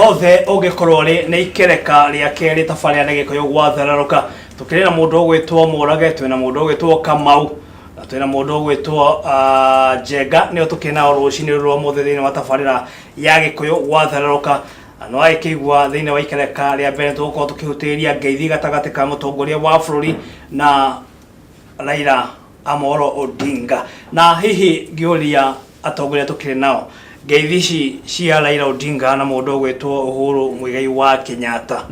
rothe ugikorwo ni ikereka ria keri tafaria na gikoyo gwathararuka tukirina mundu ogwitwo Murage twina mundu ogwitwo Kamau na twina mundu ogwitwo Jega nio tukina rucini rwa muthithini wa tafarira ya gikoyo gwathararuka no aikigwa thine wa ikereka ria mbere tuko tukihutiria ngeithi gatagati ka mutongoria wa bururi na Raila Amolo Odinga na hihi ngioria atongoria tukiri nao ngeithi cia Raila Odinga na mundu ogwitwo Uhuru Muigai wa Kenyatta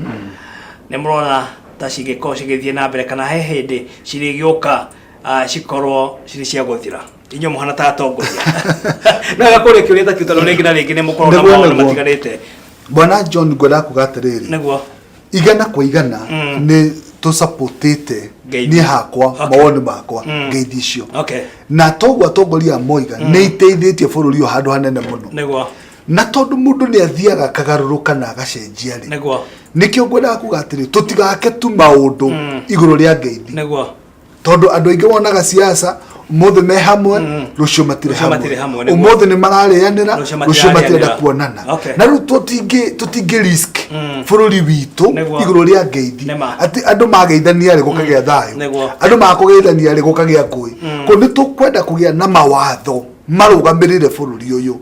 ne murona ta cigiko cigithie na mbere kana he hindi cirigioka cikorwo ciri cia guthira inyo muhana ta atongoria na gakore kiuria ta kiutalo ringi na ringi ne mukorwo na maundu matigarite Bwana John Ngola kugatiriri niguo igana kwa igana ni to supportete ni hakwa mawoni makwa ngeithi cio na togwa tongoria moiga ni iteithitie bururi o handu hanene muno niguo na tondu mundu ni athiaga kagaruruka na agacenjia ri niguo nikio ngwenda kugatiri tutigake tu maundu iguru ria ngeithi niguo tondu andu aingi wonaga siasa umothe me hamwe rucio matire hamwe umothe ni mararianira rucio matire kuonana na ru tutingi risk bururi witu iguru ria ngeithi ati andu mageithania ri gukagea thayo andu makugeithania ri gukagea ngui ko ni tukwenda kugia na mawatho marugamirire bururi uyu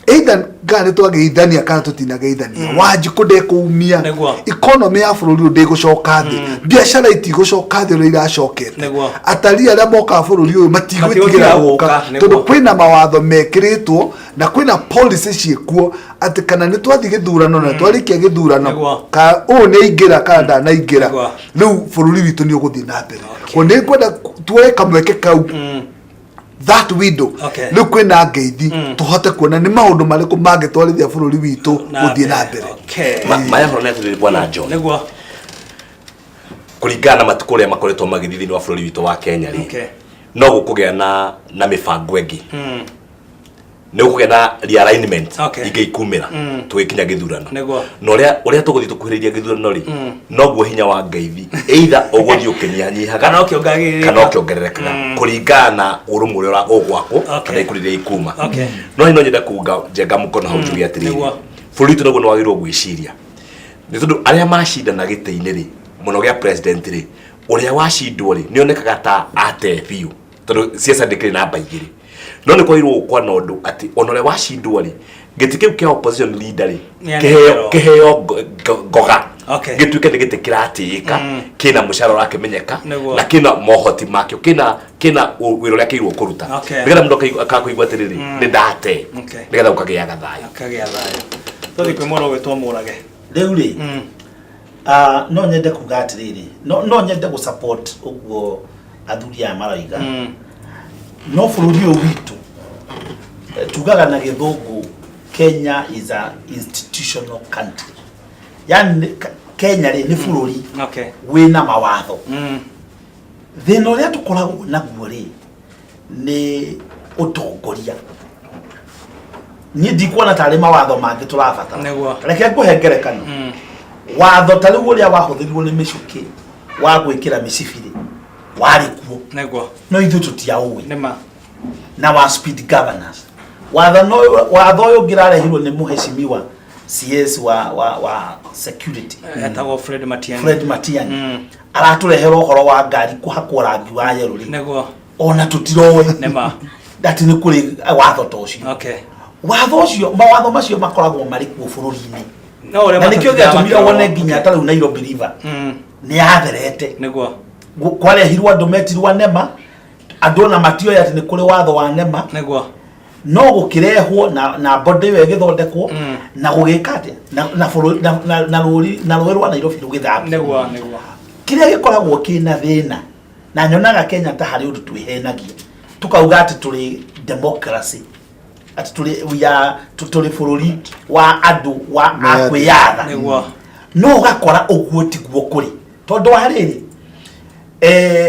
either gane twageithania kana tutinageithania waji kudekuumia economy ya bururi ndegucoka thi biashara itigucoka thi ri iracokete atari aria moka bururi uyu matigwitigira guka tondu kwina mawatho mekiritwo na kwina policy ciekuo ati kana ni twathi githurano na twarikia githurano ka o ne ingira kana na ingira riu bururi witu ni uguthi na mbere ko ni kwenda tuwe kamweke kau that window look kwena ngeithi tuhote kuona ni maundu mariku mangitwarithia bururi witu guthie na mbere maya horo netu Bwana John niguo kuringana matuko ria makoretwo magithithini wa bururi witu wa Kenya ri no gukugea na mifango engi ne ukugea na realignment igeikumira tugikinya githurano no uria tuguthi tukuhiriria githurano ri no guo hinya wa ngeithi either uguthi ukinyihanyiha kana ukiongerereka kuringana urumwe uria ugwako kana ikuriria ikuma no hino nyenda kuga Njenga mukono hau jugi atiriri bururi tu naguo no wagirwo gwiciria ni tondu aria macindana giteini ri muno gia president ri uria wacindwo ri ni onekaga ta ate biu tondu siasa ndikiri namba igiri no ni kwairwo kwa nondu ati onore wacindwo ri gitike kia opposition leader ri keheo goga gituike ni gitikiratika kina mushara wake menyeka na kina mohoti makyo kina wiro yake irwo kuruta nigera mundu akakuigwa tiriri ni ndate nigera ukagia gathayo tothi kwe moro wetwa Murage riu ri no nyende kugatiriri no nyende gu support uguo athuri ya maraiga no bururi witu tugaga na githungu Kenya is a institutional country yani Kenya ni bururi wina mawatho thina uria tukoragwo naguo ri ni utongoria ni ndikuona tari mawatho mangi turabata reke nguhengerekano watho tari uria wahuthirirwo ni micuki wa gwikira micibiri wari kuo no ithu tutiaui na wa speed governance watho uyu ngirarehirwo ni muheshimiwa CS wa security etagwo Fred Matiang'i araturehera uhoro wa ngari kuhakwo rangi wa yero ri ona tutirowe that ni kuri watho tocio watho ucio mawatho macio makoragwo mari ku bururi-ini na nikio giatumira wone nginya ta riu Nairobi River ni atherete kwarehirwo andu metirwo nema andu na matio yati ni kuri watho wa nema no gukirehwo na body we githondekwo na gugikate na ruri rwa Nairobi rugithambi kiria gikoragwo kina thina na nyonaga Kenya ta hari undu twihenagia tukauga ati turi democracy ati turi bururi wa andu wa akwiyatha no gakora uguo tiguo kuri tondu hariri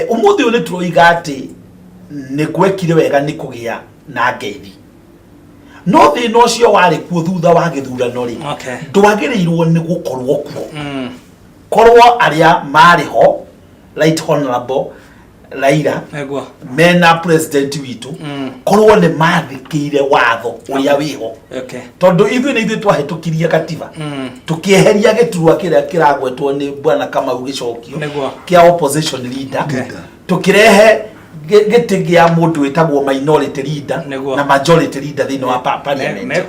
umuthi uni turoiga ati ni gwekire wega ni kugia na ngeithi no thina ucio wari kuo thutha wa githurano ri ndwagirirwo ni gukorwo kuo korwo aria mari ho right honorable Raila mena president witu korwo ne mathikire watho uria wiho tondu ithu ni ithu twahitukirie katiba tukieheria giturwa kiria kiragwetwo ni bwana Kamau Gicokio kia opposition leader tukirehe giti gia mundu witagwo minority leader na majority leader thini wa parliament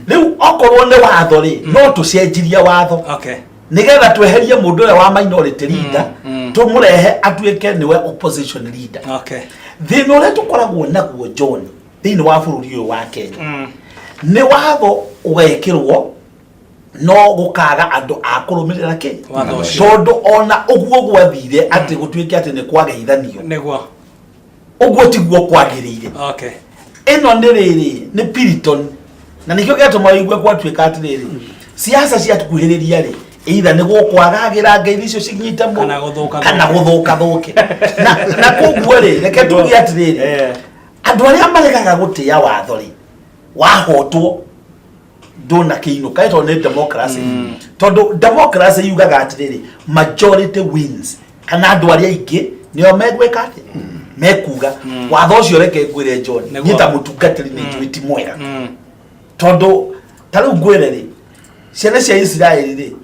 riu okorwo ni watho ri no tucenjirie watho nigetha tweherie mundu uria wa minority leader tumurehe atuike niwe opposition leader thini uria tukoragwo naguo John thini wa bururi uyu wa Kenya ni watho ugekirwo no gukaga andu akurumirira Kenya tondu ona uguo gwathire ati gutuike ati ni kwageithanio niguo uguo tiguo kwagirire ino ni riri ni Piriton na nikio getuma igwe kwatuika ati riri siasa cia tukuhiriria ri either ni gukwagagira ngeithi icio cinyita mu kana guthuka thuke na kuguo ri reke tugi ati riri andu aria maregaga gutia watho ri wahotwo ndona kiino kaito ni democracy tondu democracy yugaga ati riri majority wins kana andu aria ingi nio megweka ati mekuga watho ucio reke ngwire John nyita mutungatiri ni njwiti mwega tondu taru ngwire ri ciana cia Israeli ri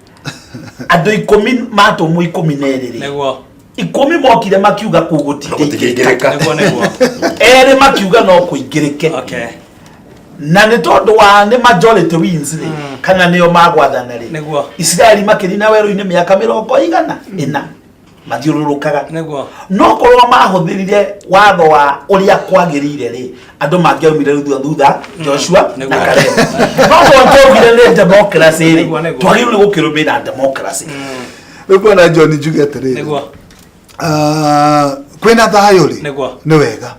andu 10 mato mu 12 ri neguo 10 mokire makiuga kugutigirika neguo ere makiuga no kuingirike na ni tondu wa ni majority wins ri kana nio magwathana ri Israeli makirina weru-ini miaka 100 ina mathiururukaga no korwo mahuthirire watho wa uria kwagirire ri andu mangiaumire thutha Joshua na Caleb no twagire ni democracy ri twagiru gukirumira democracy uko na John Jugete ri kwina thayo ri ni wega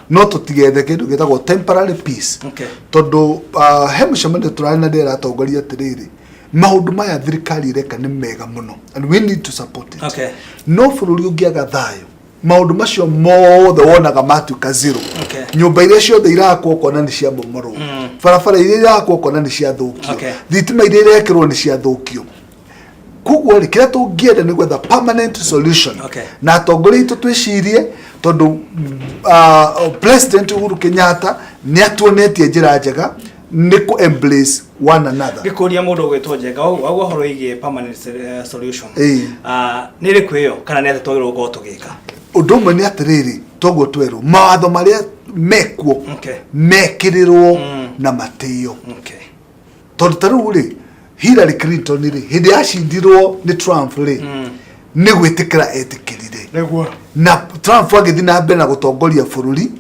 no tutigethe kindu gitagwo temporary peace tondu he mucemania turana ndira atongoria atiriri maundu maya thirikari reka ni mega muno and we need to support it no bururi ungiaga thayo maundu macio mothe wonaga matuka zero nyumba iria ciothe irakwo kona ni cia bomoro barabara iria irakwo kona ni cia thukio thitima iria irekirwo ni cia thukio kuguo ri kira tungienda ni gwetha permanent solution na atongoria itu twicirie tondu president Uhuru Kenyatta ni atuonetie njira njega ni ku embrace one another gikuria mundu gwetwo Njenga wagwo horo igie permanent solution ni rikwiyo kana ni atotogirwo go tugika undu mwe ni atiriri togo tweru mawatho maria mekuo mekirirwo na matio tondu taru ri Hillary Clinton ri hindi acindirwo ni Trump ri ni gwitikira etikirire na Trump agithii na mbere na gutongoria bururi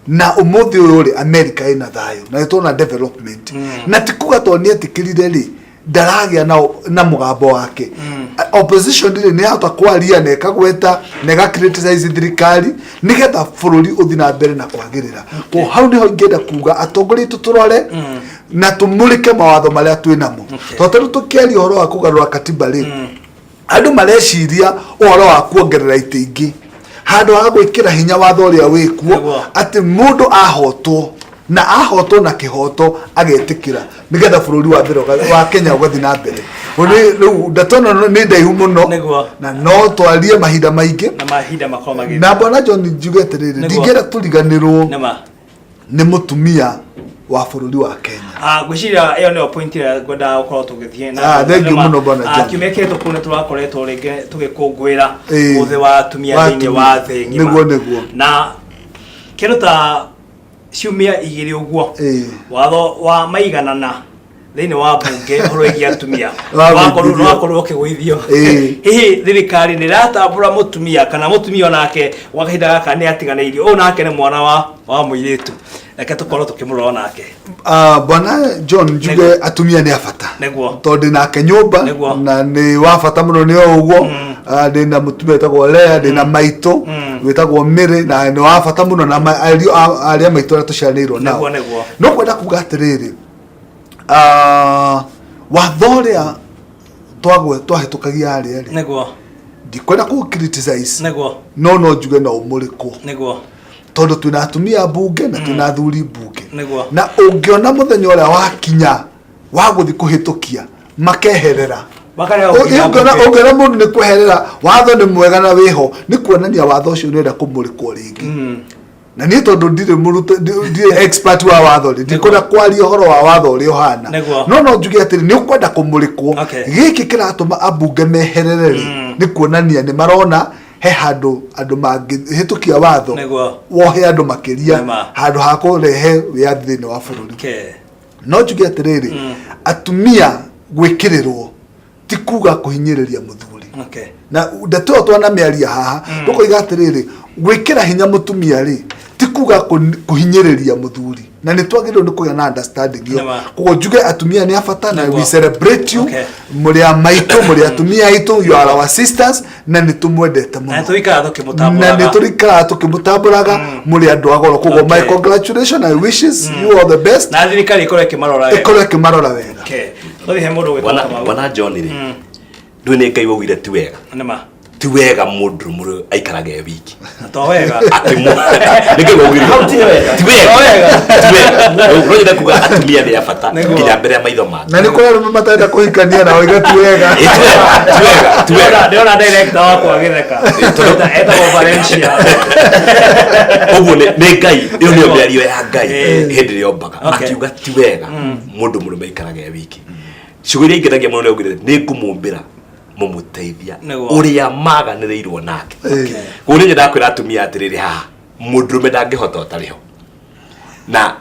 na umuthi uyu ri America ina thayo na itona development na tikuga tonie tikirire ri ndaragia na mugambo wake opposition ri ni hata kwaria na kagweta na criticize thirikari nigetha bururi uthi na mbere na kwagirira ko hau niho ingenda kuga atongori tuturore na tumulike mawatho maria twinamo totaru tukiari horo wa kugarura katiba ri andu mareciria uhoro wa kuongerera itingi handu ha gwikira hinya watho uria wikuo ati mundu ahotwo na kihoto agetikira nigetha bururi wa mbere wa Kenya ugathi na mbere riu ndatono ni ndaihu muno na no twarie mahinda maingi na mahinda makomagire na bwana John Njugete riri ndingera turiganirwo ni mutumia wa bururi wa Kenya gwiciria iyo ni point ira gwenda ukorwo tugithie na thank you muno bwana John kimeketo kune turakoretwo ringe tugikungwira uthe wa atumia thini wa thi ngima niguo na kiruta ciumia igiri uguo watho wa maiganana thini wa bunge horo igia atumia wakorwo kigwithio hihi thirikari ni ratambura mutumia kana mutumia onake wakahinda gaka ni atiganeirio onake ni mwana wa muiritu reke tukorwo tukimurora nake bwana John Njuge atumia ni afata tondu nake nyumba na ni wa fata muno ni uguo ndina mutumia tagwo Lea ndina maito witagwo Miri na ni wa fata muno na aria maito ra tucianirwo nao no kwenda kuga atiriri wathoria twahitukagia aria ri ndikwenda ku criticize no njuge no umurikwo tondu twina atumia bunge na twina athuri bunge na ungiona muthenya uria wakinya wa guthi kuhitukia makeherera ungena mundu ni kweherera watho ni mwega na wiho ni kuonania watho ucio nenda kumurikwo ringi na ni tondu ndire expert wa watho ndikona kwaria uhoro wa watho uri ohana no njuge atiri ni ukwenda kumurikwo giki kiratuma abunge meherere ni kuonania ni marona he handu andu mangihitukia watho wohe andu makiria handu ha kurehe wiathi thini wa bururi no njuge atiriri atumia gwikirirwo ti kuga kuhinyiriria muthuri na ndeto twana miaria haha tukoiga atiriri gwikira hinya mutumia ri ti kuga kuhinyiriria muthuri na ni twagirwo ni kuya na understanding yo kugo njuge atumia ni abata na we celebrate you muri amaito muri atumia aitu you are our sisters na ni tumwendete muno na ni turikara tukimutamburaga muri andu agoro kugo my congratulations I wishes you all the best na thirikari ikore kimarora wega thori he mundu gwitwa bwana John ri ndune ngai wogire ti wega ti wega mundu muri aikarage wiki to wega atimu nige wogire ti wega roje kuga atumia ni afata kinya mbere ya maitho ma na ni kwa rume matenda kuhikania na oiga ti wega ti wega ndio na director wako agitheka eta Valencia uguo ni ngai iyo ni mbiario ya ngai hindi rio mbaga akiuga ti wega mundu muri aikarage wiki cugire ingiragia muno ni ni ngumumbira mumuteithia uria maganirirwo nake kuri nje ndakwira atumia atiriri ha mundurume ndangihota utariho na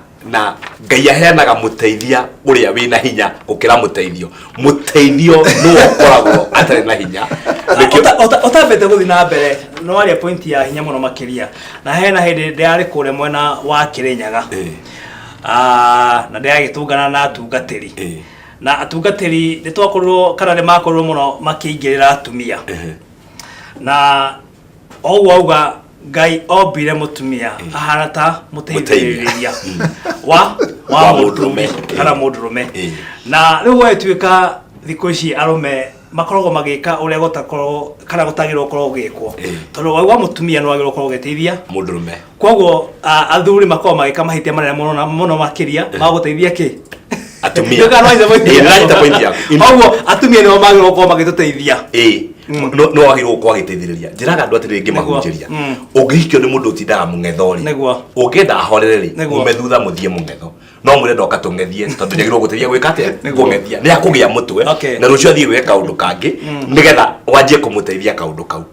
ngai aheanaga muteithia uria wina hinya gukira muteithio no okoragwo atari na hinya otavete guthi na mbere no aria point ya hinya muno makiria na hena hindi ndiari kure mwena wa Kirinyaga na ndiagitungana na atungatiri na atungatiri ni twakorwo kana ni makorwo muno makiingirira atumia na auga ngai ombire mutumia ahana ta muteithiriria wa mutume kana mundurume na riu wetuika thikũ ici arume makoragwo magika uria gutakorwo kana gutagirwo korwo gikwo tondu wa mutumia no agirwo korwo geteithia mundurume koguo athuri makorwo magika mahitia manene muno makiria maguteithia ki atumia augo atumia ni magirwo korwo magituteithia no agirwo korwo agiteithiriria njiraga andu atiri ingi mahunjiria ungihikio ni mundu utindaga mung'ethori ungenda ahorereri umethutha muthie mung'etho no mwire ndoka tung'ethie tondu njagirwo guteithia gwika atia kung'ethia ni akugia mutwe na rucio athie gwika kaundu kangi nigetha wanjie kumuteithia kaundu kau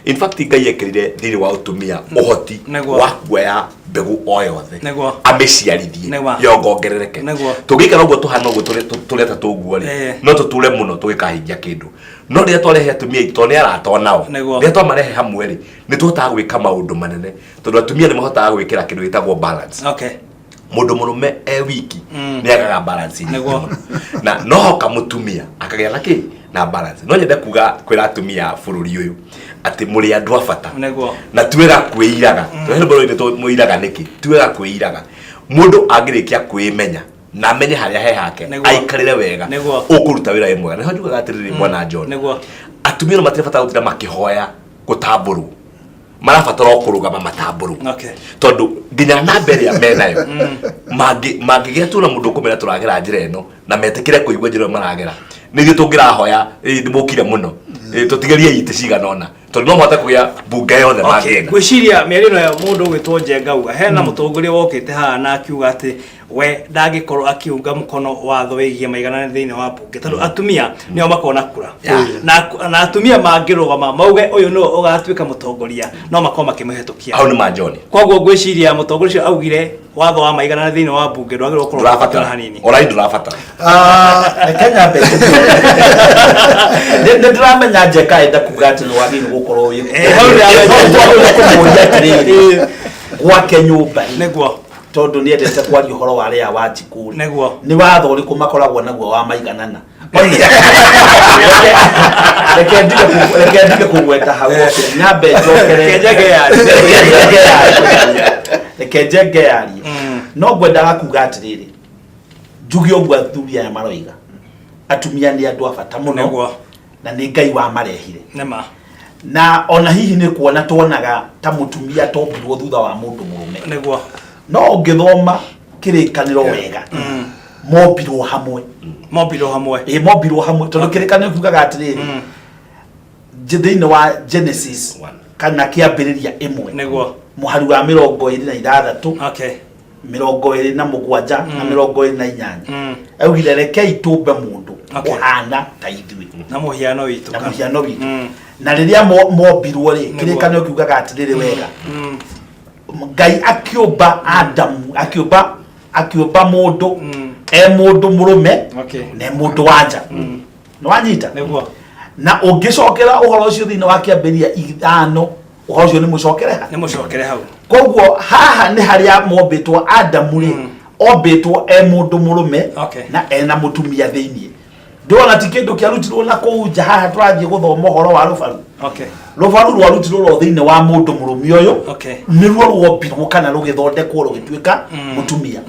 in fact ngai ekirire thiri wa utumia uhoti wa kuoya mbegu o yothe amiciarithie yongongerereke tugikara uguo tuhana uguo tureta tuguo ri no tuture muno tugikahingia kindu no ria twarehe atumia ito ni aratonao ria twamarehe hamwe ri ni tuhotaga gwika maundu manene tondu atumia ni mahotaga gwikira kindu gitagwo balance mundu murume wiki ni agaga balance na no hoka mutumia akagia na ki na balance no nyende kuga kwira atumia bururi uyu ati muri andu afata na twega kwiraga twene boro inde to muiraga niki twega kwiraga mundu angirikia kwimenya na menye haria he hake aikarire wega ukuruta wira imwe na hojuga atiriri mwana John atumia no matirafata gutira makihoya gutamburu marafatara okurugama matamburu tondu nginya na mbere ya menayo magigia tu na mundu kumera turagira njira eno na metekire kuigwa njira maragera nithio tungirahoya ni mukire muno tutigerie ite ciganona tondu no mwata kugia bunge yothe magienga gwiciria mierino ya mundu gwitwo Njengauga hena mutongoria wokite haha na akiuga ati we ndagikorwo akiunga mukono watho wigie maiganane thiini wa bunge tondu atumia nio makona kura na atumia mangirugama mauge uyu no ugatuika mutongoria no makoma makimuhetukia au ni majoni koguo gwiciria mutongoria ucio augire watho wa maiganane thiini wa bunge ndwagirwo korwo hanini orai ndurafata Kenya be ndio ndramenya Njeka enda kugati no wagini gukorwo uyu gwake nyumba neguo tondu ni endete kwaria uhoro wa ria wa Njikuri neguo ni watho uriku makoragwo naguo wa maiganana reke ndike kugweta hau nyambe njokere reke njenge yari no ngwendaga kuga atiriri njugi ogwa atumia ya maroiga atumia ni andu afata muno na ni ngai wa marehire nema na ona hihi ni kuona tuonaga ta mutumia tombirwo thutha wa mundu murume neguo no ngithoma kirikaniro wega mobiro hamwe mobiro hamwe tondu kirikano kugaga atiriri thĩinĩ wa Genesis kana kĩambĩrĩria ĩmwe nĩguo mũhari wa 26 27 na 28 augire rekei tumbe mundu ũhana ta ithuĩ na mũhiano witũ na rĩrĩa mombirwo rĩ kĩrĩkanĩro kiugaga atirĩrĩ wega Ngai akĩũmba Adamu akĩũmba mũndũ mũndũ mũrũme na mũndũ wanja nĩ wanyita na ũngĩcokera ũhoro ũcio thĩinĩ wa kĩambĩrĩria 5 ũhoro ũcio nĩ mũcokere hau koguo haha nĩ harĩa mombĩtwo Adamu rĩ ombĩtwo mũndũ mũrũme na ena mũtumia thĩinĩ ndona ti kĩndũ kĩarutirwo na kũu nja haha tũrathiĩ gũthoma ũhoro wa rũbaru rũbaru rwarutirwo thĩinĩ wa mũndũ mũrũme ũyũ nĩruo rwombirwo kana rũgĩthondekwo rũgĩtuĩka mũtumia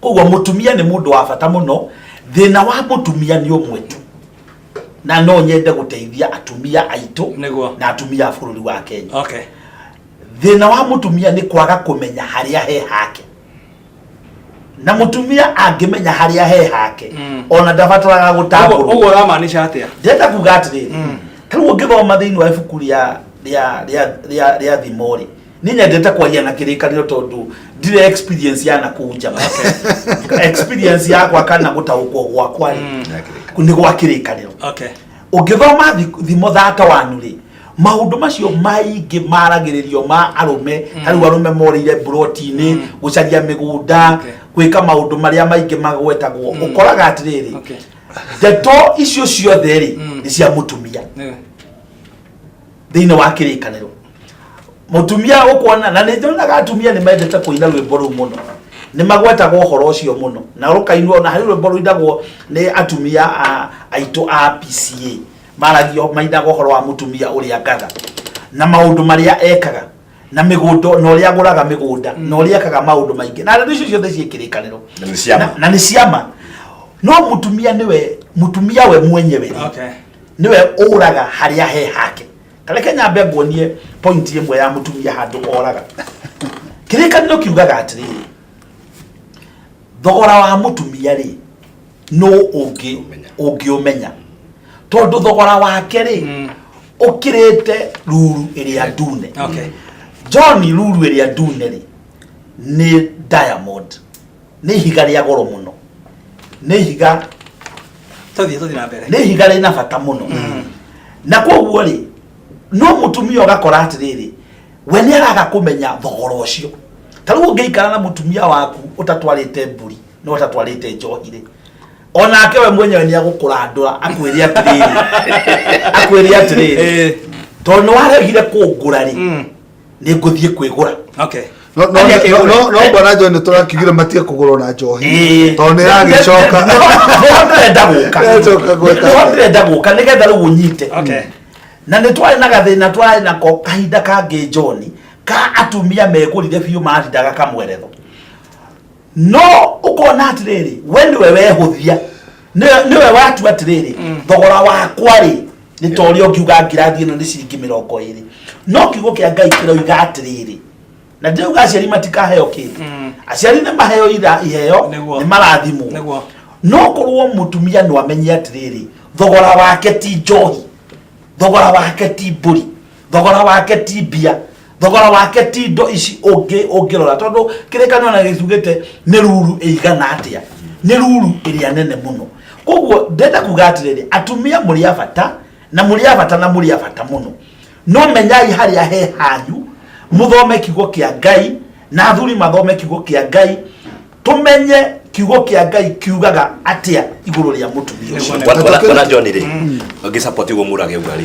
koguo mũtumia nĩ mũndũ wa bata mũno thĩna wa mũtumia nĩ ũmwe tu na no nyende gũteithia atumia aitũ na atumia a bũrũri wa Kenya thĩna wa mũtumia nĩ kwaga kũmenya harĩa he hake na mũtumia angĩmenya harĩa he hake ona ndabataraga gũtambũrwo ũguo ũramaanisha atĩa ndenda kuga atĩrĩrĩ tarĩu ũngĩthoma thĩinĩ wa ibuku rĩa thimori nĩ nyendete kwaria na kĩrĩkanĩro tondũ ndirĩ experience ya na kũnja experience yakwa kana gũtaũkwo gwakwa nĩ gwa kĩrĩkanĩro ũngĩthoma thimo 31 rĩ maũndũ macio maingĩ maragĩrĩrio ma arũme tarĩu arũme morĩire broti-inĩ gũcaria mĩgũnda gwĩka maũndũ marĩa maingĩ magwetagwo ũkoraga atĩrĩrĩ ndeto icio ciothe rĩ nĩ cia mũtumia thĩinĩ wa kĩrĩkanĩro mũtumia ũkuona na nĩ nyonaga atumia nĩ mendete kũina rwĩmbo rũu mũno nĩ magwetagwo ũhoro ũcio mũno na rũkainwo na harĩ rwĩmbo rũindagwo nĩ atumia aitũ a PCA maragio mainaga ũhoro wa mũtumia ũrĩa ngaga na maũndũ marĩa ekaga na mĩgũnda na ũrĩa agũraga mĩgũnda na ũrĩa ekaga maũndũ maingĩ na ndeto icio ciothe ciĩkĩrĩkanĩro na nĩ ciama no mũtumia we mwenyewe niwe ũraga harĩa he hake Kaleke nyambe nguonie point ĩmwe ya mũtumia handũ oraga kĩrĩkanĩro kiugaga atĩrĩrĩ thogora wa mũtumia rĩ no ũngĩũmenya tondũ thogora wake rĩ ũkĩrĩte ruru ĩrĩa ndune John ruru ĩrĩa ndune rĩ nĩ diamond nĩ ihiga rĩa goro mũno nĩ ihiga na mbere nĩ ihiga rĩna bata mũno na koguo rĩ no mũtumia ũgakora atĩrĩrĩ we nĩ araga kũmenya thogora ũcio tarĩu ũngĩikara na mũtumia waku ũtatwarĩte mburi no ũtatwarĩte njohi rĩ onake we mwenyewe nĩ agũkũrandũra akwĩre atĩrĩrĩ tondũ nĩ waregire kũngũra rĩ nĩ ngũthiĩ kwĩgũra no bwana John nĩ tũrakiugire matige kũgũrwo na njohi tondũ nĩ yagĩcoka ndĩrenda gũka nĩgetha rĩu ũnyite na nĩ twarĩ na gathĩna twarĩ nako kahinda kangĩ John ka atumia megũrire biũ matindaga kamweretho no ũkona atĩrĩrĩ we nĩwe wehũthia nĩwe watua atĩrĩrĩ thogora wakwa rĩ nĩ ta ũrĩa ũngiuga ngirathi ĩno nĩ ciringi 20 no kiugo kĩa Ngai kĩroiga atĩrĩrĩ na ndĩuga aciari matikaheo kĩndũ aciari nĩ maheo iheo nĩ marathimwo no korwo mũtumia no amenye atĩrĩrĩ thogora wake ti njohi thogora wake ti mburi thogora wake ti mbia thogora wake ti indo ici ũngĩrora tondũ kĩrĩkanĩro na gĩtugĩte nĩ ruru ĩigana atĩa nĩ ruru ĩrĩa nene mũno koguo ndenda kuga atĩrĩrĩ atumia mũrĩ a bata na mũrĩ a bata na mũrĩ a bata mũno no menyai harĩa he hanyu mũthome kiugo kĩa Ngai na athuri mathome kiugo kĩa Ngai tumenye kiugo kĩa Ngai kiugaga atĩa igũrũ rĩa mũtumia ũcio wana John rĩ ngĩ support igwo murage uga rĩ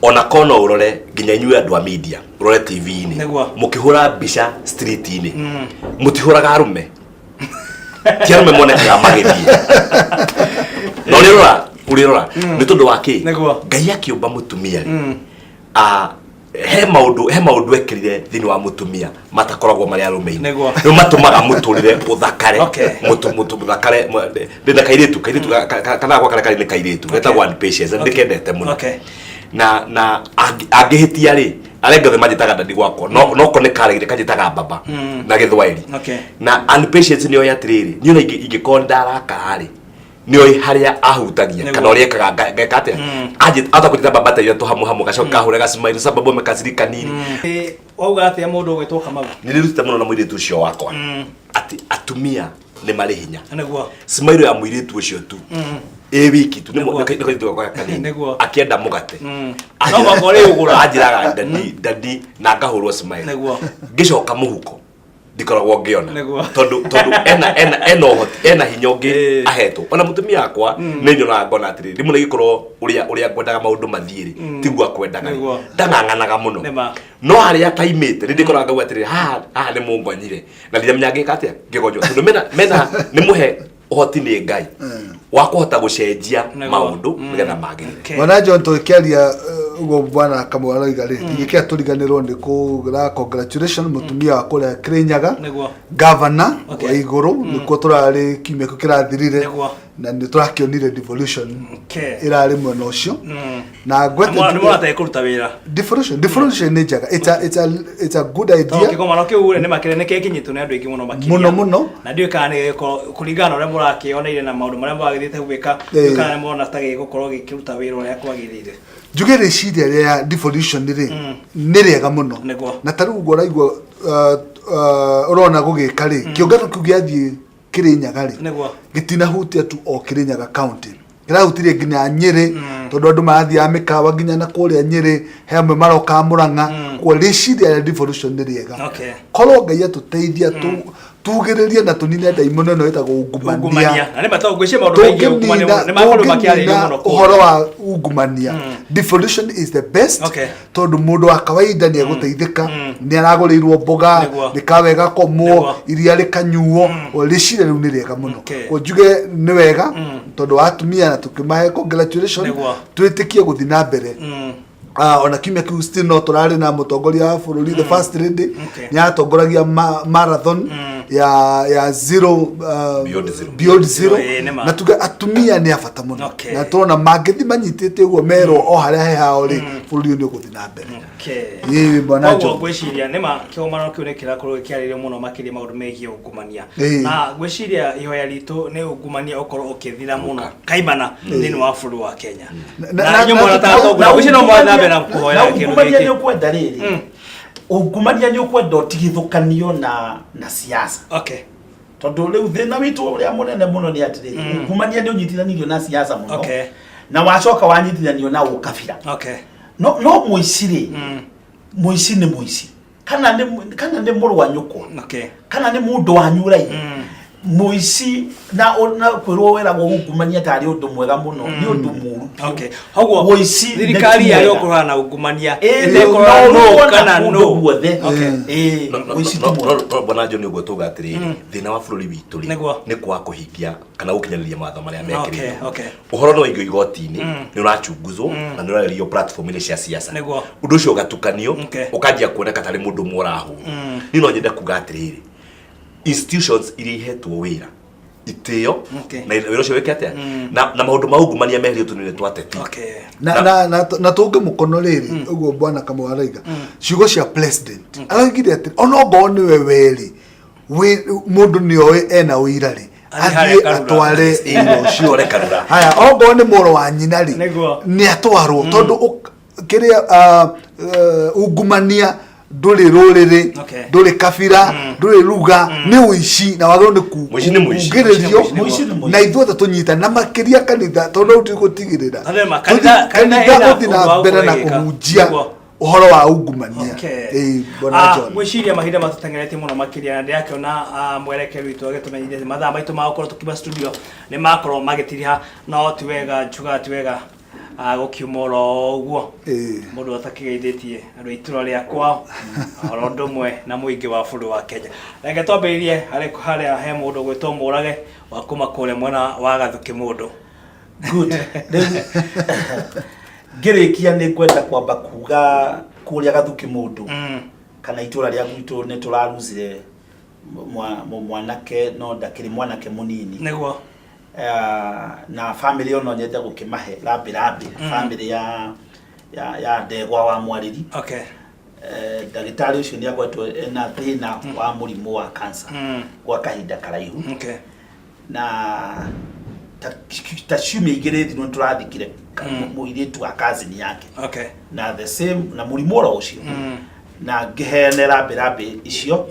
ona kono urore nginya inyuĩ andũ a media urore TV-inĩ mũkĩhũra mbica street-inĩ mũtihũraga arũme ti arũme monekaga magĩthiĩ no ũrĩrora nĩ tondũ wa kĩ Ngai akĩũmba mũtumia he maũndũ ekĩrire thĩinĩ wa mũtumia matakoragwo marĩ arũme-inĩ rĩu matũmaga mũtũrĩre ũthakare mũthakare ndĩna kairĩtu kana gwa karĩ nĩ kairĩtu getagwo one patience ndĩkendete mũno na angĩhĩtia rĩ arenga the majitaga ndadi gwako no ko ne kare kajitaga baba na githwairi na impatience niyo yatiriri niyo ingikonda rakari niyo haria ahutagia kana urekaga ngekate aje atakutita baba ta yetu hamu gacoka hure gasmile sababu mekasirika nini wauga ati mundu gwitwo Kamau niliruta muno na mwiritu ucio wakwa ati atumia ne mari hinya niguo smile ya mwiritu ucio tu wiki tu nimo nikaitwa kwa kanini akienda mugate no magore ugura ajiraga dadi na ngahurwo smile niguo ngicoka muhuko ndikoragwo ngiona tondu ena hinyongi ahetwo ona mutumia akwa ni nyona ngona atiri rimwe ni gikorwo uria ngwendaga maundu mathiri tigwa kwendaga ndang'ang'anaga muno no haria taimite ndikora ngau atiri ha ni mungonyire na ndiramenya ngika atia ngigonyo tondu mena ni muhe uhoti ni Ngai wa kuhota gucenjia maundu nigetha magirire wana John to kiaria ugo bwana Kamau aroiga ri igikia turiganirwo ndi kugira congratulations mutumia wa kuria Kirinyaga governor wa iguru nikuo turari kimeko kirathirire na ni turakionire devolution irari mwena ucio na gwete ni mwata ikuruta wira devolution ni jaga it's a good idea kigoma no kiure ni makire neke kinyitu ni andu ingi muno na ndio kana kuringana ore murakioneire na maundu maria mwagithite gwika kana mona tage gukorwo gikiruta wira uria kwagirire jugere ciria ya devolution ni rega muno na taru ngoraigwa urona gugika ri kiongano kiu giathie Kirinyaga ri gitina hutia tu o Kirinyaga county girahutirie nginya Nyeri tondu andu mathia amikawa nginya na kuria Nyeri hemwe maroka Murang'a kwa riciria ya devolution ni rega korwo Ngai atuteithia tugiririe na tunine daimono no etagwo ungumania na ni batawo gwicema maundu maingi ungumania ni maundu makiarĩrio muno uhoro wa ungumania devolution is the best tondu mundu wa kawaida ni eguteithika ni araguriirwo mboga ni kawega komwo iria rikanyuo riciria riu ni rega muno ko njuge ni wega tondu atumia na tukimahe congratulations twitikie guthii na mbere ona kimya kiu still no turari na mutongoria wa bururi the first lady ni atongoragia marathon ya zero beyond zero na tuga atumia ni afata muno na tona magithi manyitite ugo mero o haria he hao ri bururi ni guthi na mbere ye bwana jo gwiciria nima kiomano kiu nekira korwo kiarire muno makiri maundu megie ungumania na gwiciria ihoya ritu ni ungumania okorwo ukithira muno kaimana thini wa bururi wa Kenya na nyomo na tatongo gwiciria no mwana na kuhoya kindu giki ni ukwenda riri ungumania ni ukwenda utigithukanio na siasa tondu riu thina witu uria munene muno ni atiri ungumania ni unyitithanirio na siasa muno na wacoka wanyitithanio na ukabira no muiciri muici ni muici kana ni muru wa nyuko kana ni mundu wa nyurai muici na kwirwo wera ungumania tari undu mwega muno ni undu muru hagwo muici thirikari ya yokorana na ungumania ndekora no kana no guothe muici bwana John ugo tuga atiri thina wa bururi witu ni kwa kuhingia kana gukinyaniria matho maria mekirite uhoro no ingio igoti-ini ni urachunguzwo na ni urario platform ile cia siasa undu ucio gatukanio ukajia kuoneka tari mundu murahu ni no nyende kuga atiriri institutions irihetwo wira itio na wira ucio wekete na maundu ma ungumania meherio tunile twateti na tunge mukono riri ugo bwana Kamau araiga ciugo cia president aragire ati ono ngo ni we weri mundu ni oe ena uira ri athie atware ino cio rekanura haya ongo ni muro wa nyina ri ni atwarwo tondu kiria ungumania nduri ruriri nduri kabira nduri ruga ni uici na wagiro ni kugiririo na ithuothe tunyita na makiria kanitha tondu tigutigirira kanitha guthina mbere na kuhunjia uhoro wa ungumania bona John gwiciria mahinda matutengerete muno makiria na ndiakiona mwerekero witu agitumenyithie mathaa maitu ma gukorwo tukiba studio ni makorwo magitiriha no ti wega njuga ti wega gukiumoro uguo mundu atakigeithĩtie andu itũra ria kwao oro ndumwe na muingi wa bururi wa Kenya reke twambĩrĩrie haria he mundu gwĩtwo Mũrage wa kuma kũrĩa mwena wa Gathuki mundu good ngirikia ni kwenda kwamba kuga kũrĩa Gathuki mundu kana itũra ria gwitũ ni turaruzire mwanake no ndakiri mwanake munini niguo na family ono nyete gukimahe rabi family ya Ndegwa wa Mwariri ndagitari ucio ni agwetwo ena thina wa murimu wa cancer gwa kahinda karaihu na ta ciumia igiri thino turathikire muiritu wa cousin yake na the same na murimu ro ucio na ngihenera birambi icio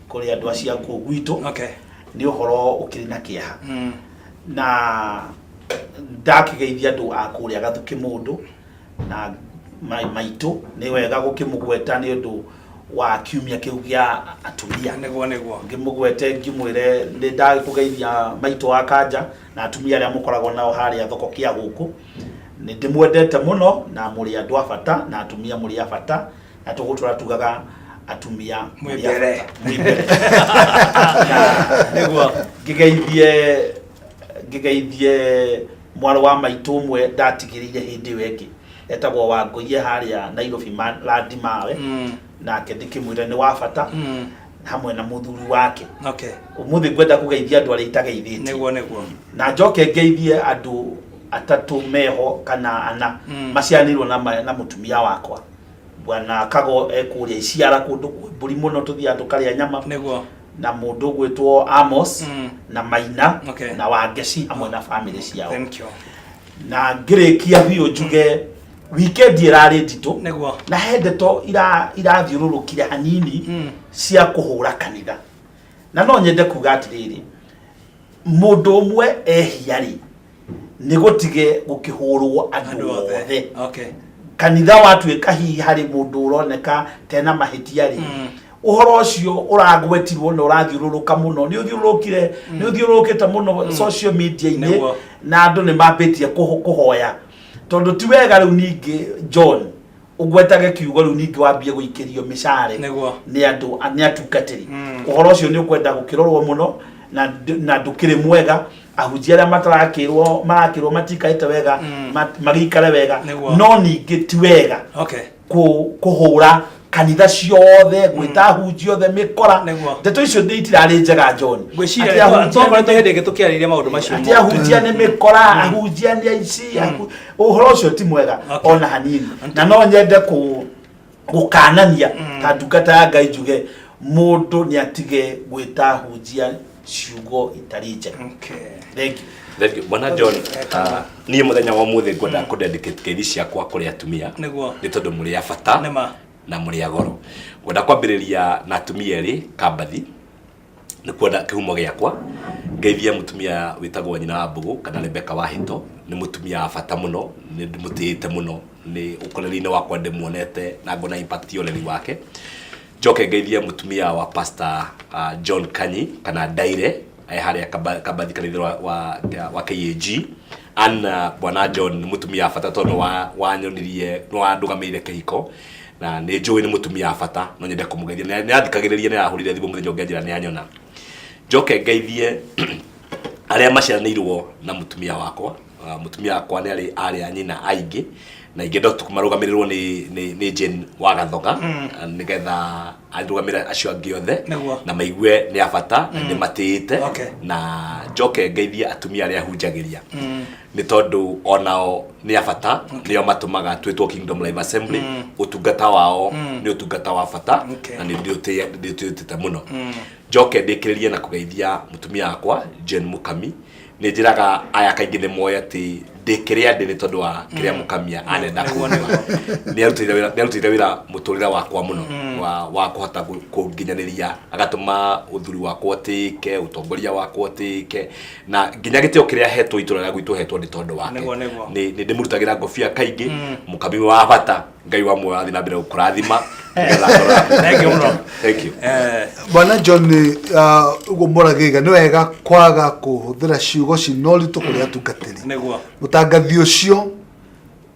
kuri andu acia ku gwitu ni uhoro ukiri na kiaha na ndakigeithia andu akuria gathuki mundu na maitu ni wega gukimugweta ni undu wa kiumia kiu gia atumia ngimugwete ngimwire ni ndagikugeithia maitu wa kanja na atumia aria mukoragwo nao haria thoko kia guku ni ndimwendete muno na muri andu abata na atumia muri abata na tugutura tugaga atumia muri abata niguo ngigeithie mwaro wa maitu mwe ndatigirire hindi wengi etagwo Wangoye haria Nairobi landi mawe nake ndikimwire ni wa bata hamwe na muthuri wake umuthi ngwenda kugeithia andu aria itageithite niguo na njoke ngeithie andu atatu meho kana ana macianirwo na mutumia wakwa bwana Kago ekuria iciara kundu mburi muno tuthia tukaria nyama niguo na mundu gwitwo Amos na Maina na Wangeci amwe na family ciao na ngirikia bio njuge weekend irari ndito na hendeto irathiururukire hanini cia kuhura kanitha na no nyende kuga atiriri mundu umwe ehiari ni gutige gukihurwo andu othe kanitha watuika hihi hari mundu uroneka tena mahitiari uhoro ucio uragwetirwo na urathiururuka muno ni uthiururukire ni uthiururukite muno social media-ini na andu ni mambitie kuhoya tondu ti wega riu ningi John ugwetage kiugo riu ningi wambie guikirio micare ni andu ani atungatiri uhoro ucio ni ukwenda gukirorwo muno na ndukire mwega ahujia aria marakirwo matikaite wega magikare wega no ningi ti wega kuhura kanitha ciothe gwita hujio the mikora ndeto icio nditirari njega John gwiciria tongorete hende gitukiariria maundu macio ati ahujia ni mikora ahujia ni aici uhoro ucio ti mwega ona hanini na no nyende gukanania ta ndungata ya Ngai njuge mundu ni atige gwita hujia ciugo itari njega thank you Bwana John ni muthenya wa muthi ngwenda kudedicate kethi ciakwa kuri atumia ni tondu muri abata na muri agoro ngwenda kwambiriria na atumia eri Kambathi ni kwenda kihumo giakwa ngeithia mutumia witagwo nyina wa Mbugu kana Rebecca Wahito ni mutumia abata muno ni ndimutiite muno ni ukoreri-ini wakwa ndimuonete na ngona impact yoreri wake njoke ngeithia mutumia wa Pastor John Kanyi kana Daire haria Kambathi kanitha wa KAG ana Bwana John mutumia abata tondu wanyonirie no andugamire kihiko na ni njui ni mutumia abata no nyende kumugeithia ni athikagiriria ni ahurire thibu muthenya ngenjira ni anyona njoke ngeithie aria maciaranirwo na mutumia wakwa ni ari anyina aingi na ingi ndo tukumarugamirirwo ni Jane wa Gathoga nigetha arugamira acio angi othe na maigue ni abata ni matiite na njoke ngeithia atumia aria hunjagiria ni tondu onao ni abata nio matumaga twitwo Kingdom Life Assembly utungata wao ni utungata wa bata na ni ndiutite muno njoke ndikiririe na kugeithia mutumia wakwa Jane Mukami ni njiraga aya kaingi ni moya ati ndikiria ndi ni tondu wa kiria Mukamia anenda kuona ni arutire wira muturira wakwa muno wa kuhota kunginyaniria agatuma uthuri wakwa tike utongoria wakwa tike na nginya gitio kiria hetwo itura ria gwitu hetwo ni tondu wake ni ndimurutagira ngofia kaingi Mukami wa bata Ngai wa mwe athi na mbere ukurathima thank you Bwana John ugomoragiga ni wega kwaga kuhuthira ciugo cinoritu kuria tungatiri utangathi ucio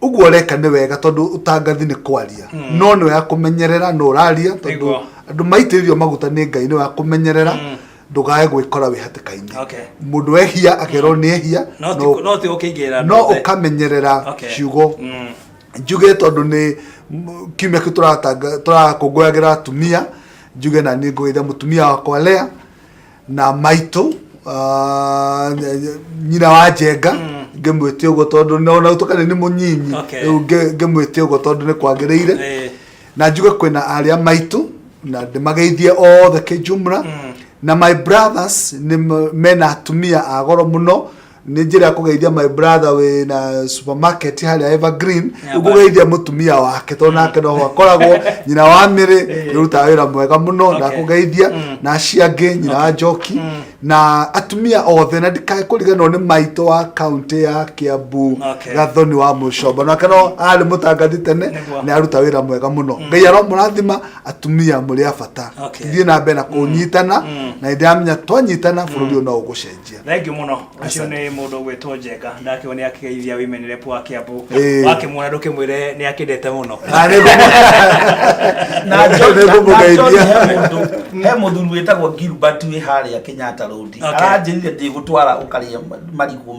uguo reka ni wega tondu utangathi ni kwaria no ni wega kumenyerera no uraria tondu andu maitiririo maguta ni Ngai ni wega kumenyerera ndugae gwikora wi hatikaini mundu ehia akero ni ehia no ti ukiingira no ukamenyerera ciugo njuge tondu ni kimya turakungũyagĩra atumia njuge na nĩ ngũgeithia mutumia wakwa Lea na Maito nyina wa Njenga ngĩmwĩtia ũguo tondu no na ũtukane nĩ mũnyinyi ngĩmwĩtia ũguo tondu nĩ kwagĩrĩire na njuge kwina aria maitu na ndemageithie othe kijumla na my brothers ni mena atumia agoro muno ni njira kugeithia my brother we na supermarket hali Evergreen kugeithia mutumia wake to nake no akoragwo nyina wa mire ruta wira mwega muno na kugeithia na ciange nyina wa Njoki na atumia othe na ndikae kuriganwo ni maito wa county ya Kiambu Gathoni wa Mucoba na kana ali mutangathi tene ni aruta wira mwega muno ngai aro murathima atumia muri abata thie na mbere na kunyitana na ndamenya twanyitana bururi no ugucenjia. Thank you muno ucio ni mundu gwetwo Njenga ndake oni akigeithia wimenere pwa Kiambu wake mwana nduke mwire ni akindete muno na mundu he muthuru wetagwo Gilbert we haria Kenyatta Road aranjirire ndigutwara ukaria marigu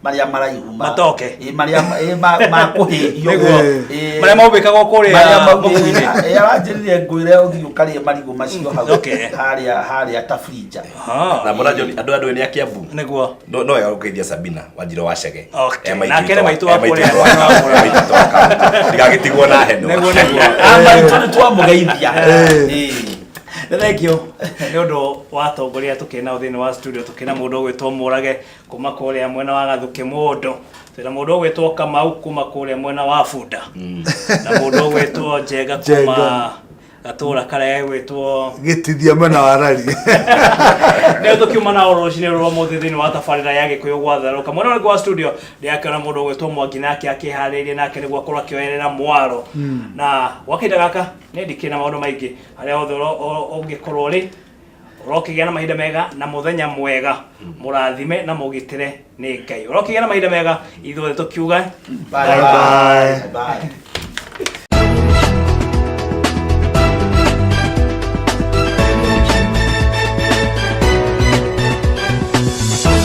maria maraihu matoke maria makuhihio maria maubikaga kuria mukuine aranjirire ngwire uthi ukaria marigu macio hau haria Tafrija na mwana John andu ni Kiambu niguo no ya ugeithia Sabina Wanjiro wa Chege na kene maitu wa kuria ndigagitigwo na heno niguo amaitu twamugeithia Thank you. Nĩ ũndũ wa tongoria tukena thĩinĩ wa studio tukena mũndũ gwĩtwo Mũrage kuma kũrĩa mwena wa Gathuke mũndũ na mũndũ gwĩtwo Kamau kuma kũrĩa mwena wa Bunda na mũndũ gwĩtwo Njenga kuma Gatura karĩa gwĩtwo Gĩtithia mwena wa Rari nĩ tukiuma na rũcinĩ rwa mũthĩ thĩinĩ wa tabarĩra ya Gĩkũyũ gwatherũka mwena wa studio ndĩakĩona mũndũ gwĩtwo Mwangi nake akĩharĩirie nake nĩguo akorwo akĩoerera mwaro na wakinda gaka nĩ ndikĩna maũndũ maingĩ arĩa othe ũngĩkorwo rĩ ũrokĩgĩa na mahinda mega na mũthenya mwega mũrathime na mũgitĩre nĩ Ngai ũrokĩgĩa na mahinda mega ithuothe tũkiuga bye bye.